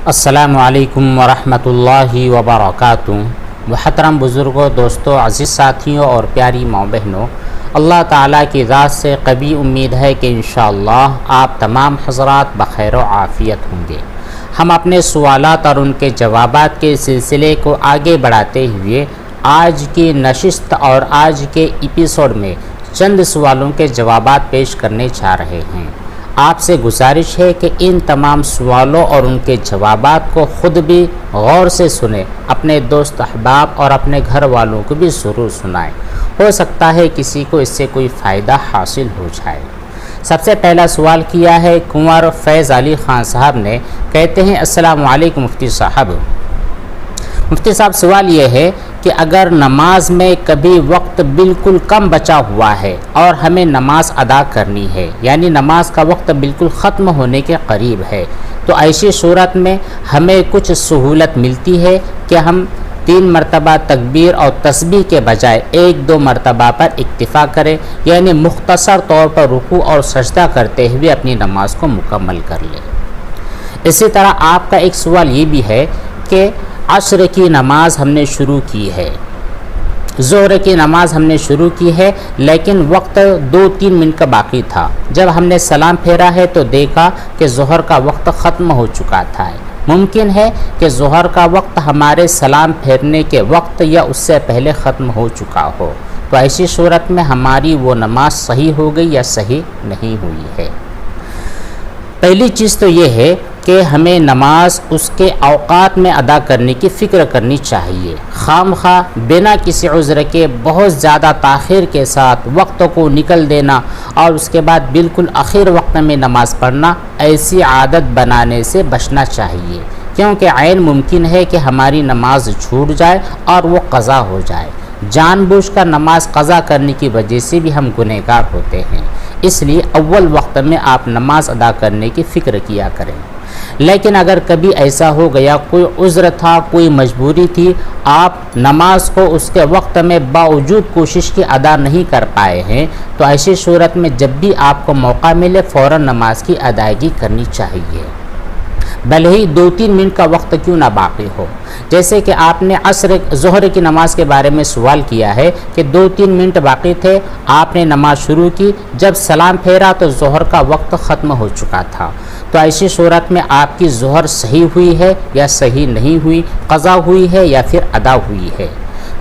السلام علیکم ورحمۃ اللہ وبرکاتہ۔ محترم بزرگوں، دوستوں، عزیز ساتھیوں اور پیاری ماں بہنوں، اللہ تعالیٰ کی ذات سے قوی امید ہے کہ انشاءاللہ آپ تمام حضرات بخیر و عافیت ہوں گے۔ ہم اپنے سوالات اور ان کے جوابات کے سلسلے کو آگے بڑھاتے ہوئے آج کی نشست اور آج کے ایپیسوڈ میں چند سوالوں کے جوابات پیش کرنے چاہ رہے ہیں۔ آپ سے گزارش ہے کہ ان تمام سوالوں اور ان کے جوابات کو خود بھی غور سے سنیں، اپنے دوست احباب اور اپنے گھر والوں کو بھی ضرور سنائیں، ہو سکتا ہے کسی کو اس سے کوئی فائدہ حاصل ہو جائے۔ سب سے پہلا سوال کیا ہے کنور فیض علی خان صاحب نے، کہتے ہیں السلام علیکم مفتی صاحب۔ مفتی صاحب، سوال یہ ہے کہ اگر نماز میں کبھی وقت بالکل کم بچا ہوا ہے اور ہمیں نماز ادا کرنی ہے، یعنی نماز کا وقت بالکل ختم ہونے کے قریب ہے، تو ایسی صورت میں ہمیں کچھ سہولت ملتی ہے کہ ہم 3 مرتبہ تکبیر اور تسبیح کے بجائے 1-2 مرتبہ پر اکتفا کریں، یعنی مختصر طور پر رکوع اور سجدہ کرتے ہوئے اپنی نماز کو مکمل کر لیں۔ اسی طرح آپ کا ایک سوال یہ بھی ہے کہ عصر کی نماز ہم نے شروع کی ہے، ظہر کی نماز ہم نے شروع کی ہے، لیکن وقت 2-3 منٹ کا باقی تھا۔ جب ہم نے سلام پھیرا ہے تو دیکھا کہ ظہر کا وقت ختم ہو چکا تھا۔ ممکن ہے کہ ظہر کا وقت ہمارے سلام پھیرنے کے وقت یا اس سے پہلے ختم ہو چکا ہو، تو ایسی صورت میں ہماری وہ نماز صحیح ہو گئی یا صحیح نہیں ہوئی ہے۔ پہلی چیز تو یہ ہے کہ ہمیں نماز اس کے اوقات میں ادا کرنے کی فکر کرنی چاہیے۔ خام خواہ بنا کسی عذر کے بہت زیادہ تاخیر کے ساتھ وقت کو نکل دینا اور اس کے بعد بالکل آخر وقت میں نماز پڑھنا، ایسی عادت بنانے سے بچنا چاہیے، کیونکہ عین ممکن ہے کہ ہماری نماز چھوٹ جائے اور وہ قضا ہو جائے۔ جان بوجھ کر نماز قضا کرنے کی وجہ سے بھی ہم گنہگار ہوتے ہیں، اس لیے اول وقت میں آپ نماز ادا کرنے کی فکر کیا کریں۔ لیکن اگر کبھی ایسا ہو گیا، کوئی عذر تھا، کوئی مجبوری تھی، آپ نماز کو اس کے وقت میں باوجود کوشش کی ادا نہیں کر پائے ہیں، تو ایسی صورت میں جب بھی آپ کو موقع ملے فوراً نماز کی ادائیگی کرنی چاہیے، بھلے ہی 2-3 منٹ کا وقت کیوں نہ باقی ہو۔ جیسے کہ آپ نے ظہر کی نماز کے بارے میں سوال کیا ہے کہ 2-3 منٹ باقی تھے، آپ نے نماز شروع کی، جب سلام پھیرا تو ظہر کا وقت ختم ہو چکا تھا، تو ایسی صورت میں آپ کی ظہر صحیح ہوئی ہے یا صحیح نہیں ہوئی، قضا ہوئی ہے یا پھر ادا ہوئی ہے۔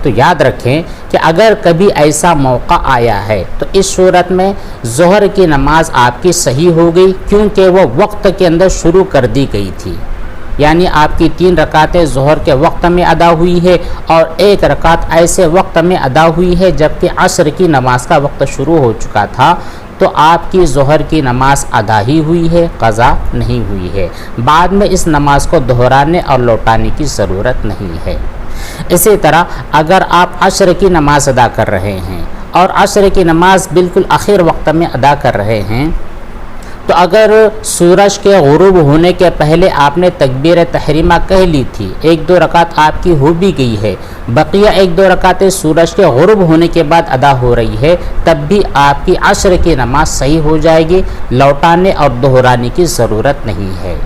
تو یاد رکھیں کہ اگر کبھی ایسا موقع آیا ہے تو اس صورت میں ظہر کی نماز آپ کی صحیح ہو گئی، کیونکہ وہ وقت کے اندر شروع کر دی گئی تھی، یعنی آپ کی 3 رکعتیں ظہر کے وقت میں ادا ہوئی ہے اور 1 رکعت ایسے وقت میں ادا ہوئی ہے جبکہ عصر کی نماز کا وقت شروع ہو چکا تھا، تو آپ کی ظہر کی نماز ادا ہی ہوئی ہے، قضا نہیں ہوئی ہے۔ بعد میں اس نماز کو دہرانے اور لوٹانے کی ضرورت نہیں ہے۔ اسی طرح اگر آپ عصر کی نماز ادا کر رہے ہیں اور عصر کی نماز بالکل آخر وقت میں ادا کر رہے ہیں، تو اگر سورج کے غروب ہونے کے پہلے آپ نے تکبیر تحریمہ کہہ لی تھی، 1-2 رکعت آپ کی ہو بھی گئی ہے، بقیہ 1-2 رکعتیں سورج کے غروب ہونے کے بعد ادا ہو رہی ہے، تب بھی آپ کی عصر کی نماز صحیح ہو جائے گی، لوٹانے اور دہرانے کی ضرورت نہیں ہے۔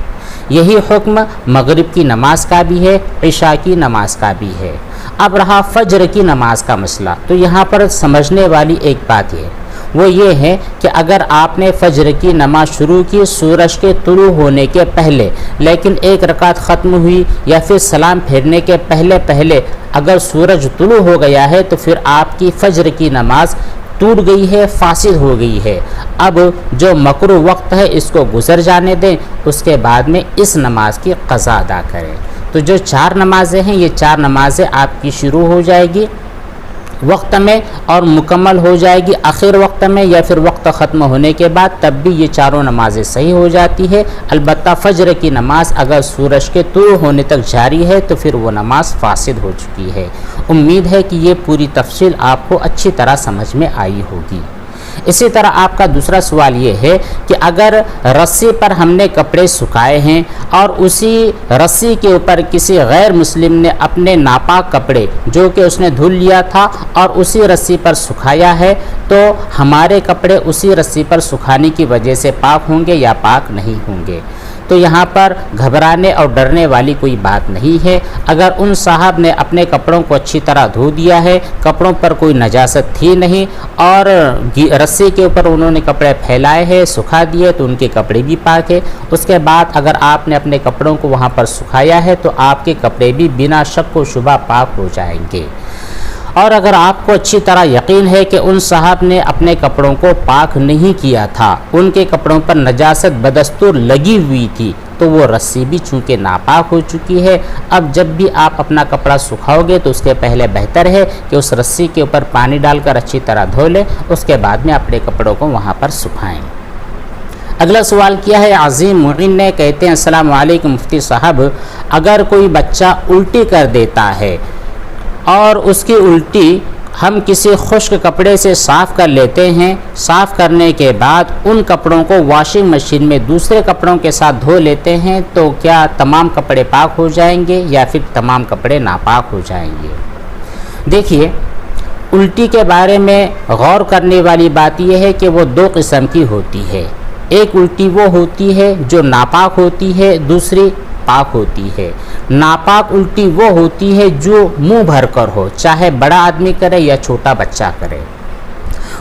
یہی حکم مغرب کی نماز کا بھی ہے، عشاء کی نماز کا بھی ہے۔ اب رہا فجر کی نماز کا مسئلہ، تو یہاں پر سمجھنے والی ایک بات وہ یہ ہے کہ اگر آپ نے فجر کی نماز شروع کی سورج کے طلوع ہونے کے پہلے، لیکن 1 رکعت ختم ہوئی یا پھر سلام پھیرنے کے پہلے اگر سورج طلوع ہو گیا ہے، تو پھر آپ کی فجر کی نماز ٹوٹ گئی ہے، فاسد ہو گئی ہے۔ اب جو مکروہ وقت ہے اس کو گزر جانے دیں، اس کے بعد میں اس نماز کی قضا ادا کریں۔ تو جو 4 نمازیں ہیں، یہ 4 نمازیں آپ کی شروع ہو جائے گی وقت میں اور مکمل ہو جائے گی آخر وقت میں یا پھر وقت ختم ہونے کے بعد، تب بھی یہ 4 نمازیں صحیح ہو جاتی ہے۔ البتہ فجر کی نماز اگر سورج کے طلوع ہونے تک جاری ہے تو پھر وہ نماز فاسد ہو چکی ہے۔ امید ہے کہ یہ پوری تفصیل آپ کو اچھی طرح سمجھ میں آئی ہوگی۔ اسی طرح آپ کا دوسرا سوال یہ ہے کہ اگر رسی پر ہم نے کپڑے سکھائے ہیں اور اسی رسی کے اوپر کسی غیر مسلم نے اپنے ناپاک کپڑے جو کہ اس نے دھل لیا تھا اور اسی رسی پر سکھایا ہے، تو ہمارے کپڑے اسی رسی پر سکھانے کی وجہ سے پاک ہوں گے یا پاک نہیں ہوں گے؟ تو یہاں پر گھبرانے اور ڈرنے والی کوئی بات نہیں ہے۔ اگر ان صاحب نے اپنے کپڑوں کو اچھی طرح دھو دیا ہے، کپڑوں پر کوئی نجاست تھی نہیں اور رسی کے اوپر انہوں نے کپڑے پھیلائے ہیں، سکھا دیے، تو ان کے کپڑے بھی پاک ہے۔ اس کے بعد اگر آپ نے اپنے کپڑوں کو وہاں پر سکھایا ہے تو آپ کے کپڑے بھی بنا شک و شبہ پاک ہو جائیں گے۔ اور اگر آپ کو اچھی طرح یقین ہے کہ ان صاحب نے اپنے کپڑوں کو پاک نہیں کیا تھا، ان کے کپڑوں پر نجاست بدستور لگی ہوئی تھی، تو وہ رسی بھی چونکہ ناپاک ہو چکی ہے۔ اب جب بھی آپ اپنا کپڑا سکھاؤ گے تو اس کے پہلے بہتر ہے کہ اس رسی کے اوپر پانی ڈال کر اچھی طرح دھو لیں، اس کے بعد میں اپنے کپڑوں کو وہاں پر سکھائیں۔ اگلا سوال کیا ہے عظیم معین نے، کہتے ہیں السلام علیکم مفتی صاحب، اگر کوئی بچہ الٹی کر دیتا ہے اور اس کی الٹی ہم کسی خشک کپڑے سے صاف کر لیتے ہیں، صاف کرنے کے بعد ان کپڑوں کو واشنگ مشین میں دوسرے کپڑوں کے ساتھ دھو لیتے ہیں، تو کیا تمام کپڑے پاک ہو جائیں گے یا پھر تمام کپڑے ناپاک ہو جائیں گے؟ دیکھیے، الٹی کے بارے میں غور کرنے والی بات یہ ہے کہ وہ دو قسم کی ہوتی ہے۔ ایک الٹی وہ ہوتی ہے جو ناپاک ہوتی ہے، دوسری پاک ہوتی ہے۔ ناپاک الٹی وہ ہوتی ہے جو منہ بھر کر ہو، چاہے بڑا آدمی کرے یا چھوٹا بچہ کرے،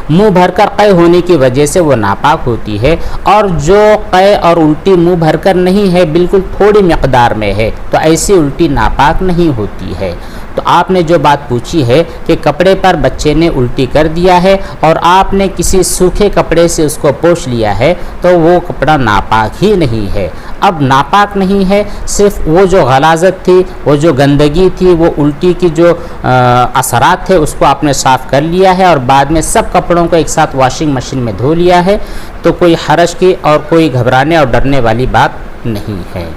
منہ بھر کر قے ہونے کی وجہ سے وہ ناپاک ہوتی ہے۔ اور جو قے اور الٹی منہ بھر کر نہیں ہے، بالکل تھوڑی مقدار میں ہے، تو ایسی الٹی ناپاک نہیں ہوتی ہے۔ تو آپ نے جو بات پوچھی ہے کہ کپڑے پر بچے نے الٹی کر دیا ہے اور آپ نے کسی سوکھے کپڑے سے اس کو پوچھ لیا ہے، تو وہ کپڑا ناپاک ہی نہیں ہے۔ اب ناپاک نہیں ہے، صرف وہ جو غلاظت تھی، وہ جو گندگی تھی، وہ الٹی کی جو اثرات تھے، اس کو آپ نے صاف کر لیا ہے اور بعد میں سب کپڑوں کو ایک ساتھ واشنگ مشین میں دھو لیا ہے، تو کوئی حرج کی اور کوئی گھبرانے اور ڈرنے والی بات نہیں ہے۔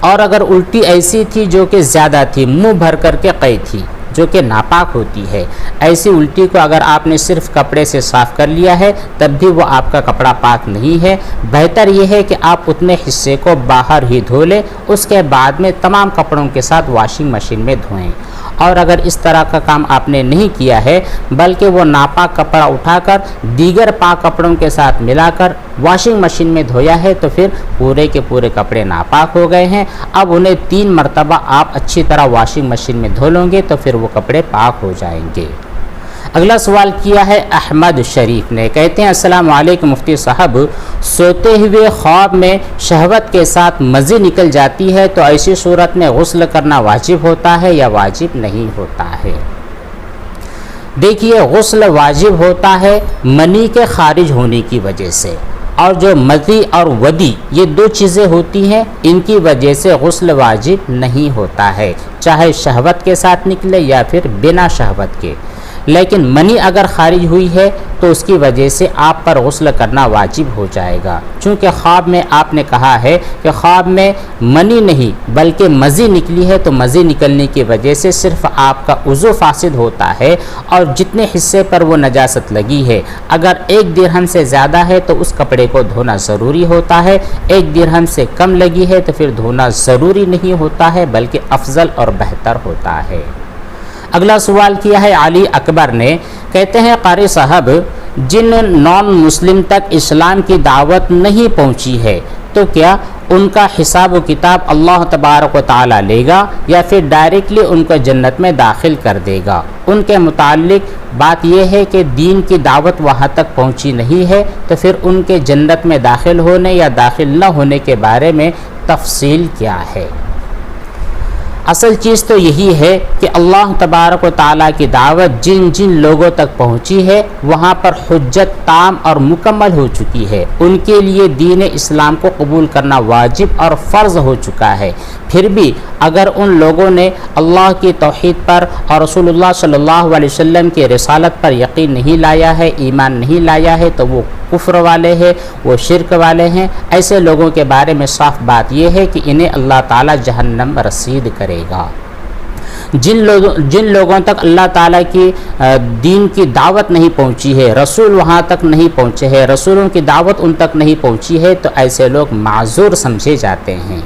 اور اگر الٹی ایسی تھی جو کہ زیادہ تھی، منہ بھر کر کے قے تھی، جو کہ ناپاک ہوتی ہے، ایسی الٹی کو اگر آپ نے صرف کپڑے سے صاف کر لیا ہے تب بھی وہ آپ کا کپڑا پاک نہیں ہے۔ بہتر یہ ہے کہ آپ اتنے حصے کو باہر ہی دھو لیں، اس کے بعد میں تمام کپڑوں کے ساتھ واشنگ مشین میں دھوئیں۔ اور اگر اس طرح کا کام آپ نے نہیں کیا ہے بلکہ وہ ناپاک کپڑا اٹھا کر دیگر پاک کپڑوں کے ساتھ ملا کر واشنگ مشین میں دھویا ہے، تو پھر پورے کے پورے کپڑے ناپاک ہو گئے ہیں۔ اب انہیں 3 مرتبہ آپ اچھی طرح واشنگ مشین میں دھو لیں گے تو پھر وہ کپڑے پاک ہو جائیں گے۔ اگلا سوال کیا ہے احمد شریف نے، کہتے ہیں السلام علیکم مفتی صاحب، سوتے ہوئے خواب میں شہوت کے ساتھ مزی نکل جاتی ہے تو ایسی صورت میں غسل کرنا واجب ہوتا ہے یا واجب نہیں ہوتا ہے؟ دیکھیے، غسل واجب ہوتا ہے منی کے خارج ہونے کی وجہ سے، اور جو مزی اور ودی یہ 2 چیزیں ہوتی ہیں، ان کی وجہ سے غسل واجب نہیں ہوتا ہے، چاہے شہوت کے ساتھ نکلے یا پھر بنا شہوت کے۔ لیکن منی اگر خارج ہوئی ہے تو اس کی وجہ سے آپ پر غسل کرنا واجب ہو جائے گا، چونکہ خواب میں آپ نے کہا ہے کہ خواب میں منی نہیں بلکہ مزی نکلی ہے، تو مزی نکلنے کی وجہ سے صرف آپ کا وضو فاسد ہوتا ہے، اور جتنے حصے پر وہ نجاست لگی ہے اگر 1 درہم سے زیادہ ہے تو اس کپڑے کو دھونا ضروری ہوتا ہے، 1 درہم سے کم لگی ہے تو پھر دھونا ضروری نہیں ہوتا ہے بلکہ افضل اور بہتر ہوتا ہے۔ اگلا سوال کیا ہے علی اکبر نے، کہتے ہیں قاری صاحب، جن نان مسلم تک اسلام کی دعوت نہیں پہنچی ہے تو کیا ان کا حساب و کتاب اللہ تبارک و تعالی لے گا یا پھر ڈائریکٹلی ان کو جنت میں داخل کر دے گا؟ ان کے متعلق بات یہ ہے کہ دین کی دعوت وہاں تک پہنچی نہیں ہے، تو پھر ان کے جنت میں داخل ہونے یا داخل نہ ہونے کے بارے میں تفصیل کیا ہے؟ اصل چیز تو یہی ہے کہ اللہ تبارک و تعالیٰ کی دعوت جن جن لوگوں تک پہنچی ہے وہاں پر حجت تام اور مکمل ہو چکی ہے، ان کے لیے دین اسلام کو قبول کرنا واجب اور فرض ہو چکا ہے۔ پھر بھی اگر ان لوگوں نے اللہ کی توحید پر اور رسول اللہ صلی اللہ علیہ وسلم کی رسالت پر یقین نہیں لایا ہے، ایمان نہیں لایا ہے، تو وہ کفر والے ہیں، وہ شرک والے ہیں۔ ایسے لوگوں کے بارے میں صاف بات یہ ہے کہ انہیں اللہ تعالیٰ جہنم رسید کرے گا۔ جن لوگوں تک اللہ تعالیٰ کی دین کی دعوت نہیں پہنچی ہے، رسول وہاں تک نہیں پہنچے ہیں، رسولوں کی دعوت ان تک نہیں پہنچی ہے، تو ایسے لوگ معذور سمجھے جاتے ہیں۔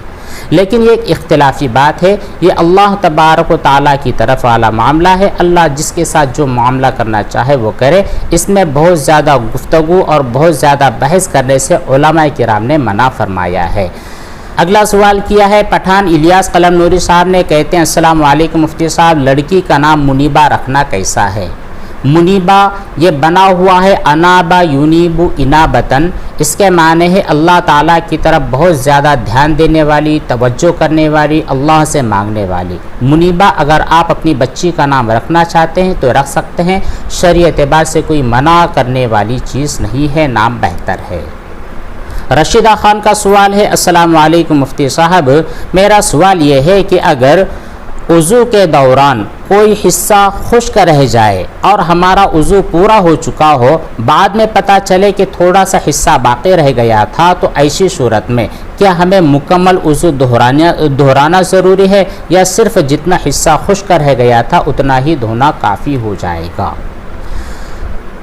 لیکن یہ ایک اختلافی بات ہے، یہ اللہ تبارک و تعالیٰ کی طرف والا معاملہ ہے۔ اللہ جس کے ساتھ جو معاملہ کرنا چاہے وہ کرے، اس میں بہت زیادہ گفتگو اور بہت زیادہ بحث کرنے سے علماء کرام نے منع فرمایا ہے۔ اگلا سوال کیا ہے پٹھان الیاس قلم نوری صاحب نے، کہتے ہیں السلام علیکم مفتی صاحب، لڑکی کا نام منیبہ رکھنا کیسا ہے؟ منیبہ یہ بنا ہوا ہے انابا یونیبو انابتن، اس کے معنی ہے اللہ تعالیٰ کی طرف بہت زیادہ دھیان دینے والی، توجہ کرنے والی، اللہ سے مانگنے والی۔ منیبہ اگر آپ اپنی بچی کا نام رکھنا چاہتے ہیں تو رکھ سکتے ہیں، شرعی اعتبار سے کوئی منع کرنے والی چیز نہیں ہے، نام بہتر ہے۔ رشیدہ خان کا سوال ہے السلام علیکم مفتی صاحب، میرا سوال یہ ہے کہ اگر وضو کے دوران کوئی حصہ خشک رہ جائے اور ہمارا وضو پورا ہو چکا ہو، بعد میں پتہ چلے کہ تھوڑا سا حصہ باقی رہ گیا تھا، تو ایسی صورت میں کیا ہمیں مکمل وضو دہرانا ضروری ہے یا صرف جتنا حصہ خشک رہ گیا تھا اتنا ہی دھونا کافی ہو جائے گا؟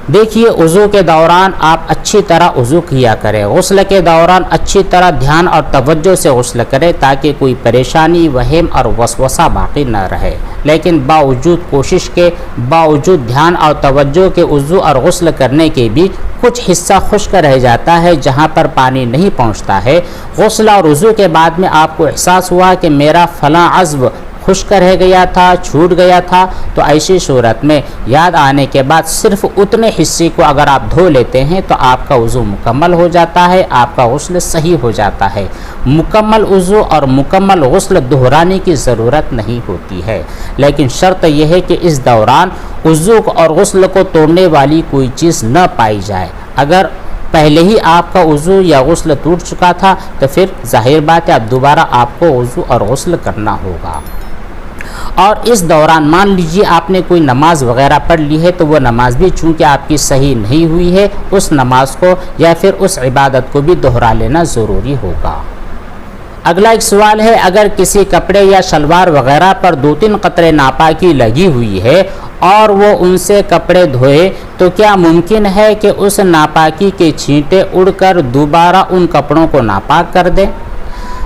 دیکھیے، وضو کے دوران آپ اچھی طرح وضو کیا کریں، غسل کے دوران اچھی طرح دھیان اور توجہ سے غسل کریں تاکہ کوئی پریشانی، وہم اور وسوسہ باقی نہ رہے، لیکن باوجود کوشش کے، باوجود دھیان اور توجہ کے وضو اور غسل کرنے کے بھی کچھ حصہ خشک رہ جاتا ہے جہاں پر پانی نہیں پہنچتا ہے۔ غسل اور وضو کے بعد میں آپ کو احساس ہوا کہ میرا فلاں عضو خشک رہ گیا تھا، چھوٹ گیا تھا، تو ایسی صورت میں یاد آنے کے بعد صرف اتنے حصے کو اگر آپ دھو لیتے ہیں تو آپ کا وضو مکمل ہو جاتا ہے، آپ کا غسل صحیح ہو جاتا ہے۔ مکمل وضو اور مکمل غسل دہرانے کی ضرورت نہیں ہوتی ہے، لیکن شرط یہ ہے کہ اس دوران وضو اور غسل کو توڑنے والی کوئی چیز نہ پائی جائے۔ اگر پہلے ہی آپ کا وضو یا غسل ٹوٹ چکا تھا تو پھر ظاہر بات ہے اب دوبارہ آپ کو وضو اور غسل کرنا ہوگا۔ اور اس دوران مان لیجیے آپ نے کوئی نماز وغیرہ پڑھ لی ہے تو وہ نماز بھی چونکہ آپ کی صحیح نہیں ہوئی ہے، اس نماز کو یا پھر اس عبادت کو بھی دہرا لینا ضروری ہوگا۔ اگلا ایک سوال ہے اگر کسی کپڑے یا شلوار وغیرہ پر 2-3 قطرے ناپاکی لگی ہوئی ہے اور وہ ان سے کپڑے دھوئے تو کیا ممکن ہے کہ اس ناپاکی کے چھینٹے اڑ کر دوبارہ ان کپڑوں کو ناپاک کر دیں؟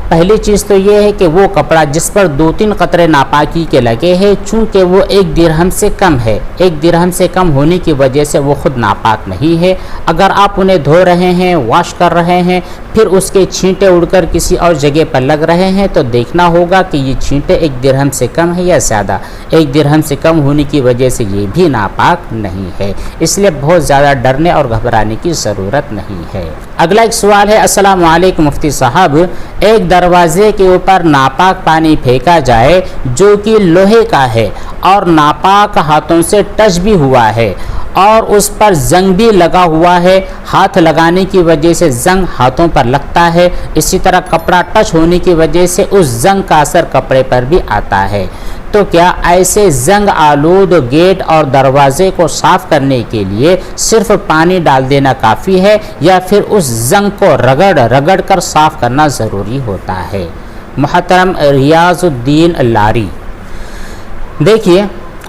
پہلی چیز تو یہ ہے کہ وہ کپڑا جس پر 2-3 قطرے ناپاکی کے لگے ہیں، چونکہ وہ 1 درہم سے کم ہے، 1 درہم سے کم ہونے کی وجہ سے وہ خود ناپاک نہیں ہے۔ اگر آپ انہیں دھو رہے ہیں، واش کر رہے ہیں، پھر اس کے چھینٹے اڑ کر کسی اور جگہ پر لگ رہے ہیں تو دیکھنا ہوگا کہ یہ چھینٹے 1 درہم سے کم ہے یا زیادہ۔ 1 درہم سے کم ہونے کی وجہ سے یہ بھی ناپاک نہیں ہے، اس لیے بہت زیادہ ڈرنے اور گھبرانے کی ضرورت نہیں ہے۔ اگلا ایک سوال ہے السلام علیکم مفتی صاحب، ایک دروازے کے اوپر ناپاک پانی پھینکا جائے جو کہ لوہے کا ہے اور ناپاک ہاتھوں سے ٹچ بھی ہوا ہے اور اس پر زنگ بھی لگا ہوا ہے، ہاتھ لگانے کی وجہ سے زنگ ہاتھوں پر لگتا ہے، اسی طرح کپڑا ٹچ ہونے کی وجہ سے اس زنگ کا اثر کپڑے پر بھی آتا ہے، تو کیا ایسے زنگ آلود گیٹ اور دروازے کو صاف کرنے کے لیے صرف پانی ڈال دینا کافی ہے یا پھر اس زنگ کو رگڑ کر صاف کرنا ضروری ہوتا ہے؟ محترم ریاض الدین لاری، دیکھیے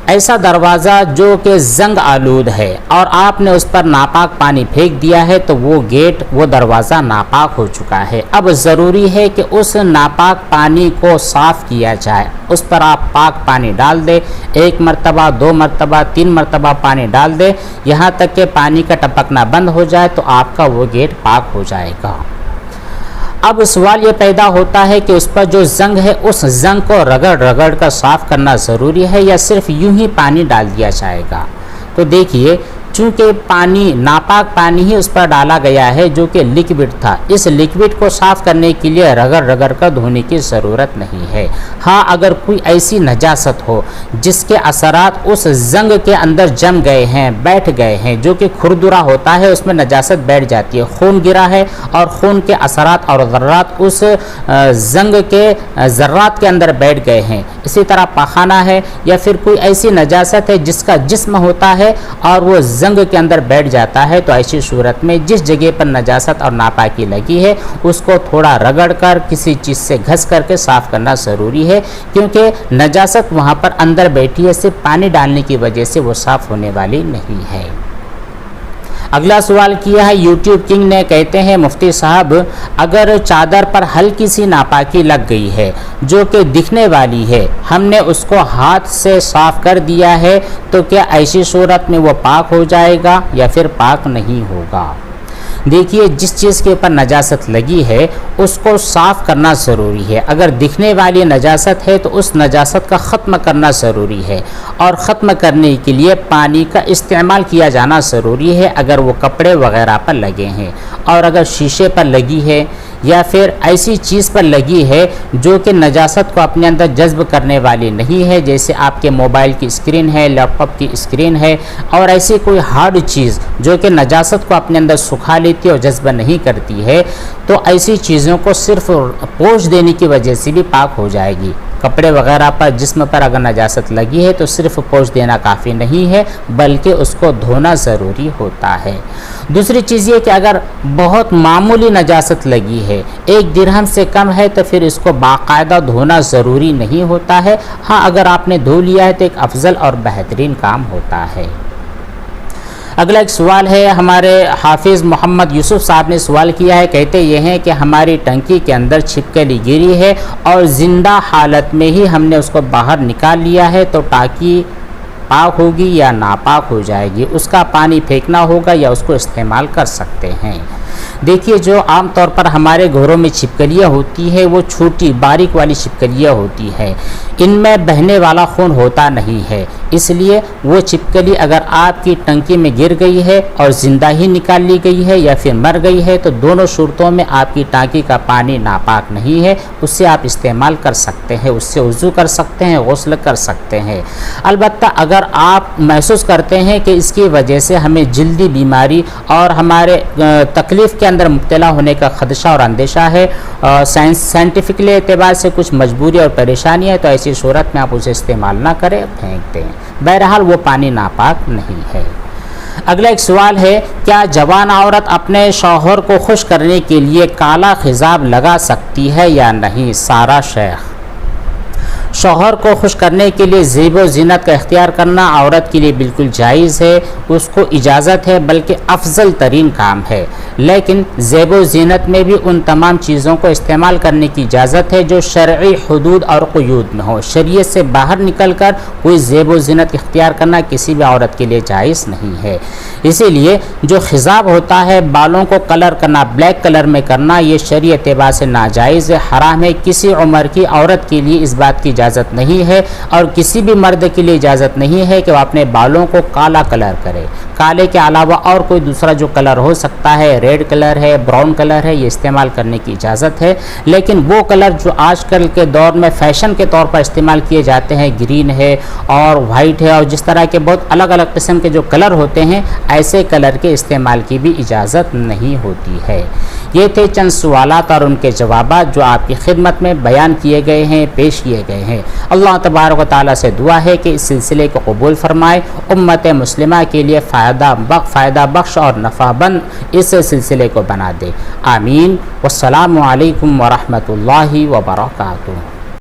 ایسا دروازہ جو کہ زنگ آلود ہے اور آپ نے اس پر ناپاک پانی پھینک دیا ہے تو وہ گیٹ، وہ دروازہ ناپاک ہو چکا ہے۔ اب ضروری ہے کہ اس ناپاک پانی کو صاف کیا جائے، اس پر آپ پاک پانی ڈال دیں، 1 مرتبہ 2 مرتبہ 3 مرتبہ پانی ڈال دیں، یہاں تک کہ پانی کا ٹپکنا بند ہو جائے تو آپ کا وہ گیٹ پاک ہو جائے گا۔ اب سوال یہ پیدا ہوتا ہے کہ اس پر جو زنگ ہے اس زنگ کو رگڑ کر صاف کرنا ضروری ہے یا صرف یوں ہی پانی ڈال دیا جائے گا؟ تو دیکھیے چونکہ پانی ناپاک پانی ہی اس پر ڈالا گیا ہے جو کہ لکوڈ تھا، اس لکوڈ کو صاف کرنے کے لیے رگڑ کر دھونے کی ضرورت نہیں ہے۔ ہاں اگر کوئی ایسی نجاست ہو جس کے اثرات اس زنگ کے اندر جم گئے ہیں، بیٹھ گئے ہیں، جو کہ کھردرا ہوتا ہے اس میں نجاست بیٹھ جاتی ہے، خون گرا ہے اور خون کے اثرات اور ذرات اس زنگ کے ذرات کے اندر بیٹھ گئے ہیں، اسی طرح پاخانہ ہے یا پھر کوئی ایسی نجاست ہے جس کا جسم ہوتا ہے اور وہ زنگ کے اندر بیٹھ جاتا ہے، تو ایسی صورت میں جس جگہ پر نجاست اور ناپاکی لگی ہے اس کو تھوڑا رگڑ کر کسی چیز سے گھس کر کے صاف کرنا ضروری ہے، کیونکہ نجاست وہاں پر اندر بیٹھی ہے، صرف پانی ڈالنے کی وجہ سے وہ صاف ہونے والی نہیں ہے۔ اگلا سوال کیا ہے یوٹیوب کنگ نے، کہتے ہیں مفتی صاحب اگر چادر پر ہلکی سی ناپاکی لگ گئی ہے جو کہ دکھنے والی ہے، ہم نے اس کو ہاتھ سے صاف کر دیا ہے تو کیا ایسی صورت میں وہ پاک ہو جائے گا یا پھر پاک نہیں ہوگا؟ دیکھیے جس چیز کے اوپر نجاست لگی ہے اس کو صاف کرنا ضروری ہے۔ اگر دکھنے والی نجاست ہے تو اس نجاست کا ختم کرنا ضروری ہے، اور ختم کرنے کے لیے پانی کا استعمال کیا جانا ضروری ہے اگر وہ کپڑے وغیرہ پر لگے ہیں۔ اور اگر شیشے پر لگی ہے یا پھر ایسی چیز پر لگی ہے جو کہ نجاست کو اپنے اندر جذب کرنے والی نہیں ہے، جیسے آپ کے موبائل کی اسکرین ہے، لیپ ٹاپ کی اسکرین ہے، اور ایسی کوئی ہارڈ چیز جو کہ نجاست کو اپنے اندر سکھا لیتی ہے اور جذب نہیں کرتی ہے، تو ایسی چیزوں کو صرف پوچھ دینے کی وجہ سے بھی پاک ہو جائے گی۔ کپڑے وغیرہ پر، جسم پر اگر نجاست لگی ہے تو صرف پوچھ دینا کافی نہیں ہے بلکہ اس کو دھونا ضروری ہوتا ہے۔ دوسری چیز یہ کہ اگر بہت معمولی نجاست لگی ہے، 1 درہم سے کم ہے، تو پھر اس کو باقاعدہ دھونا ضروری نہیں ہوتا ہے۔ ہاں اگر آپ نے دھو لیا ہے تو ایک افضل اور بہترین کام ہوتا ہے۔ اگلا ایک سوال ہے، ہمارے حافظ محمد یوسف صاحب نے سوال کیا ہے، کہتے یہ ہیں کہ ہماری ٹنکی کے اندر چھپکلی گری ہے اور زندہ حالت میں ہی ہم نے اس کو باہر نکال لیا ہے، تو ٹانکی پاک ہوگی یا ناپاک ہو جائے گی؟ اس کا پانی پھینکنا ہوگا یا اس کو استعمال کر سکتے ہیں؟ دیکھیے جو عام طور پر ہمارے گھروں میں چھپکلیاں ہوتی ہے وہ چھوٹی باریک والی چھپکلیاں ہوتی ہے، ان میں بہنے والا خون ہوتا نہیں ہے، اس لیے وہ چھپکلی اگر آپ کی ٹنکی میں گر گئی ہے اور زندہ ہی نکال لی گئی ہے یا پھر مر گئی ہے تو دونوں صورتوں میں آپ کی ٹانکی کا پانی ناپاک نہیں ہے، اس سے آپ استعمال کر سکتے ہیں، اس سے وضو کر سکتے ہیں، غسل کر سکتے ہیں۔ البتہ اگر آپ محسوس کرتے ہیں کہ اس کی وجہ سے ہمیں جلدی بیماری اور ہمارے تکلیف کے اندر مبتلا ہونے کا خدشہ اور اندیشہ ہے، سائنٹیفکلی اعتبار سے کچھ مجبوری اور پریشانی ہے، تو ایسی صورت میں آپ اسے استعمال نہ کریں، پھینک دیں۔ بہرحال وہ پانی ناپاک نہیں ہے۔ اگلا ایک سوال ہے، کیا جوان عورت اپنے شوہر کو خوش کرنے کے لیے کالا خضاب لگا سکتی ہے یا نہیں؟ سارا شیخ، شوہر کو خوش کرنے کے لیے زیب و زینت کا اختیار کرنا عورت کے لیے بالکل جائز ہے، اس کو اجازت ہے، بلکہ افضل ترین کام ہے، لیکن زیب و زینت میں بھی ان تمام چیزوں کو استعمال کرنے کی اجازت ہے جو شرعی حدود اور قیود میں ہو۔ شریعت سے باہر نکل کر کوئی زیب و زینت اختیار کرنا کسی بھی عورت کے لیے جائز نہیں ہے۔ اسی لیے جو خضاب ہوتا ہے، بالوں کو کلر کرنا، بلیک کلر میں کرنا، یہ شرعی اعتبار سے ناجائز ہے، حرام ہے۔ کسی عمر کی عورت کے لیے اس بات کی اجازت نہیں ہے، اور کسی بھی مرد کے لیے اجازت نہیں ہے کہ وہ اپنے بالوں کو کالا کلر کرے۔ کالے کے علاوہ اور کوئی دوسرا جو کلر ہو سکتا ہے، ریڈ کلر ہے، براؤن کلر ہے، یہ استعمال کرنے کی اجازت ہے، لیکن وہ کلر جو آج کل کے دور میں فیشن کے طور پر استعمال کیے جاتے ہیں، گرین ہے اور وائٹ ہے اور جس طرح کے بہت الگ الگ قسم کے جو کلر ہوتے ہیں، ایسے کلر کے استعمال کی بھی اجازت نہیں ہوتی ہے۔ یہ تھے چند سوالات اور ان کے جوابات جو آپ کی خدمت میں بیان کیے گئے ہیں، پیش کیے گئے ہیں۔ اللہ تبارک و تعالیٰ سے دعا ہے کہ اس سلسلے کو قبول فرمائے، امت مسلمہ کے لیے فائدہ بخش اور نفع بند اس سلسلے کو بنا دے۔ آمین۔ والسلام علیکم ورحمۃ اللہ وبرکاتہ۔